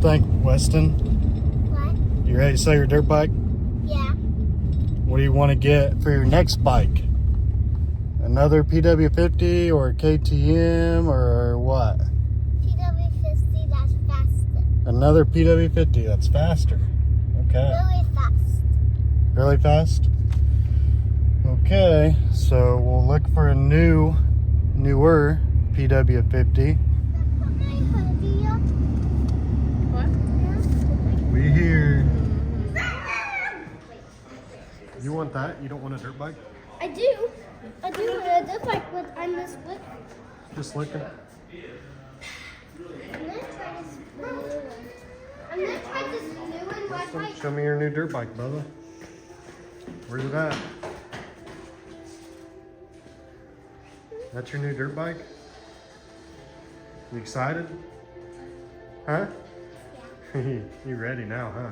think, Weston? What? You ready to sell your dirt bike? Yeah. What do you want to get for your next bike? Another PW50 or KTM or what? PW50, that's faster. Another PW50 that's faster. Okay. Really fast. Really fast? Okay, so we'll look for a newer PW50. We here. You want that? You don't want a dirt bike? I do. I do want a dirt bike, but I'm just looking. Just looking. I'm gonna try this new one. I'm gonna try this new one red bike. Show me your new dirt bike, Bubba. Where's it at? That's your new dirt bike? You excited? Huh? Yeah. You ready now, huh?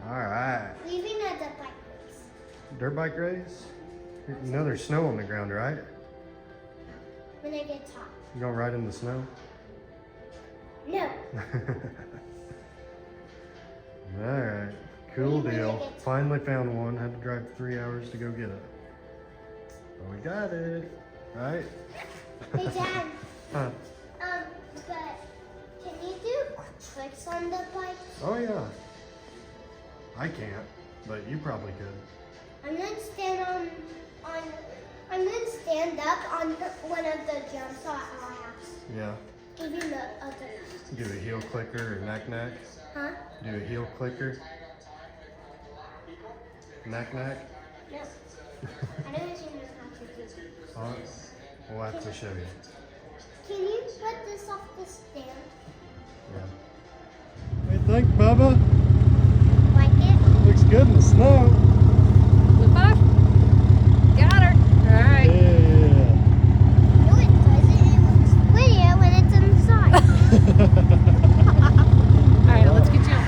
All right. Leaving a dirt bike race. Dirt bike race? You know there's snow on the ground, right? When it gets hot. You gonna ride in the snow? No. All right. Cool When it deal. gets- Finally found one. Had to drive 3 hours to go get it. But we got it. Right? Hey, Dad. Huh. But can you do tricks on the bike? Oh yeah. I can't, but you probably could. I'm gonna stand I'm gonna stand up on one of the jumps at our house. Yeah. Give you the other. Do a heel clicker or knack knack. Huh? Do a heel clicker. Knack knack. No. I don't even know how to do it. Oh, we'll have to show you. Can you put this off the stand? Yeah. What do you think, Bubba? Like it? Looks good in the snow. Flip up. Got her. All right. Yeah. No, it doesn't. It looks prettier when it's inside. All right, let's get you.